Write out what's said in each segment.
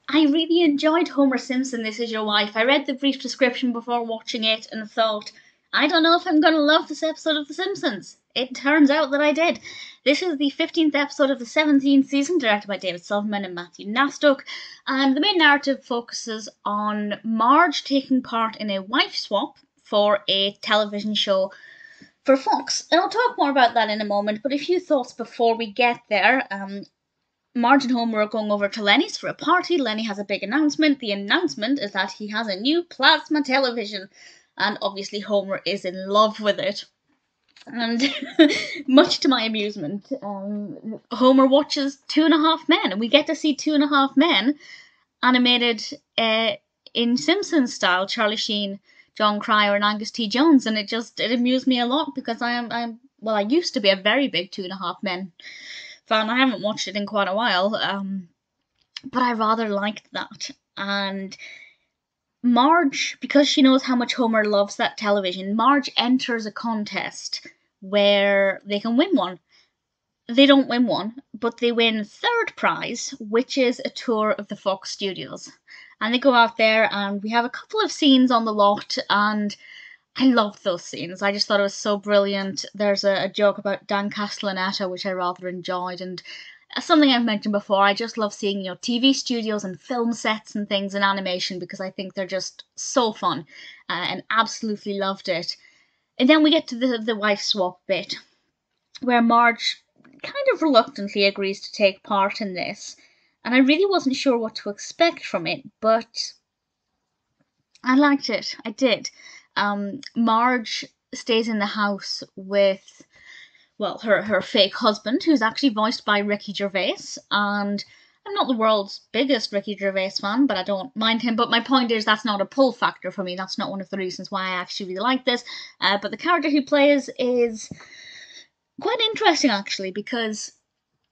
I really enjoyed Homer Simpson, This Is Your Wife. I read the brief description before watching it and thought, I don't know if I'm going to love this episode of The Simpsons. It turns out that I did. This is the 15th episode of the 17th season, directed by David Silverman and Matthew Nastuk, and the main narrative focuses on Marge taking part in a wife swap for a television show for Fox. And I'll talk more about that in a moment, but a few thoughts before we get there. Marge and Homer are going over to Lenny's for a party. Lenny has a big announcement. The announcement is that he has a new plasma television, and obviously Homer is in love with it. And much to my amusement, Homer watches 2.5 Men, and we get to see 2.5 Men animated in Simpsons style, Charlie Sheen, John Cryer, and Angus T. Jones, and it amused me a lot because I used to be a very big 2.5 Men fan. I haven't watched it in quite a while, but I rather liked that. And Marge, because she knows how much Homer loves that television, Marge enters a contest where they can win one. They don't win one, but they win third prize, which is a tour of the Fox studios. And they go out there, and we have a couple of scenes on the lot, and I loved those scenes. I just thought it was so brilliant. There's a joke about Dan Castellaneta, which I rather enjoyed, and something I've mentioned before, I just love seeing, TV studios and film sets and things in animation because I think they're just so fun, and absolutely loved it. And then we get to the wife swap bit, where Marge kind of reluctantly agrees to take part in this, and I really wasn't sure what to expect from it, but I liked it. I did. Marge stays in the house with, her fake husband, who's actually voiced by Ricky Gervais, and I'm not the world's biggest Ricky Gervais fan, but I don't mind him. But my point is, that's not a pull factor for me. That's not one of the reasons why I actually really like this. But the character he plays is quite interesting, actually, because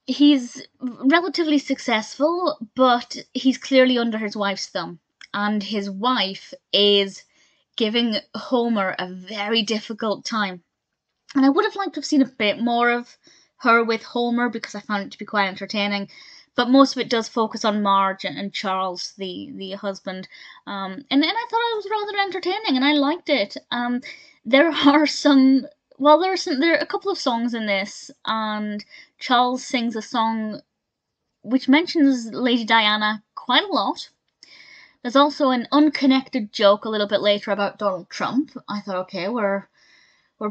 he's relatively successful, but he's clearly under his wife's thumb. And his wife is giving Homer a very difficult time. And I would have liked to have seen a bit more of her with Homer because I found it to be quite entertaining. But most of it does focus on Marge and Charles, the husband. And I thought it was rather entertaining, and I liked it. There are a couple of songs in this, and Charles sings a song which mentions Lady Diana quite a lot. There's also an unconnected joke a little bit later about Donald Trump. I thought, okay, we're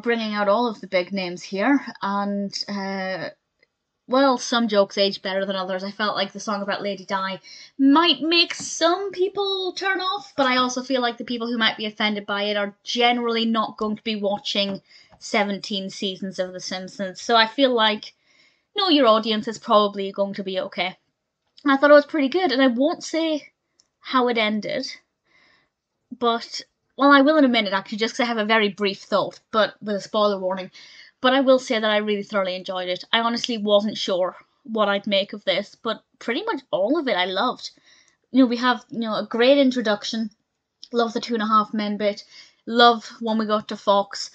bringing out all of the big names here, and some jokes age better than others. I felt like the song about Lady Di might make some people turn off, but I also feel like the people who might be offended by it are generally not going to be watching 17 seasons of The Simpsons, so I feel like, your audience is probably going to be okay. I thought it was pretty good, and I won't say how it ended, but, I will in a minute actually, just because I have a very brief thought, but with a spoiler warning. But I will say that I really thoroughly enjoyed it. I honestly wasn't sure what I'd make of this, but pretty much all of it I loved. We have, a great introduction. Love the 2.5 Men bit. Love when we got to Fox.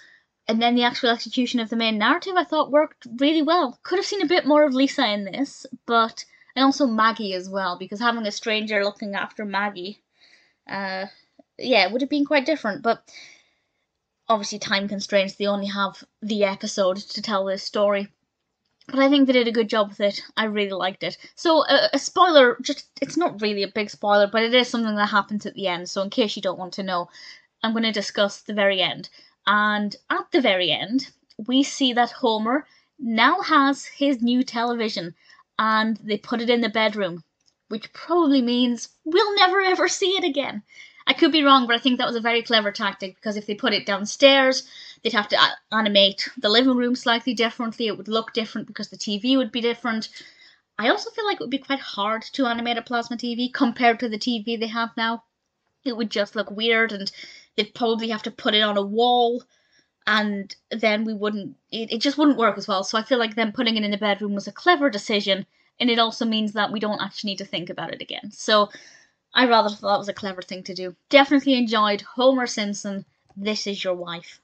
And then the actual execution of the main narrative I thought worked really well. Could have seen a bit more of Lisa in this, and also Maggie as well, because having a stranger looking after Maggie, it would have been quite different, but obviously time constraints, they only have the episode to tell this story. But I think they did a good job with it. I really liked it. So, a spoiler, it's not really a big spoiler, but it is something that happens at the end, so in case you don't want to know, I'm going to discuss the very end. And at the very end, we see that Homer now has his new television, and they put it in the bedroom, which probably means we'll never ever see it again. I could be wrong, but I think that was a very clever tactic, because if they put it downstairs, they'd have to animate the living room slightly differently. It would look different because the TV would be different. I also feel like it would be quite hard to animate a plasma TV compared to the TV they have now. It would just look weird, and they'd probably have to put it on a wall, and then it just wouldn't work as well. So I feel like them putting it in the bedroom was a clever decision, and it also means that we don't actually need to think about it again. So I rather thought that was a clever thing to do. Definitely enjoyed Homer Simpson, This Is Your Wife.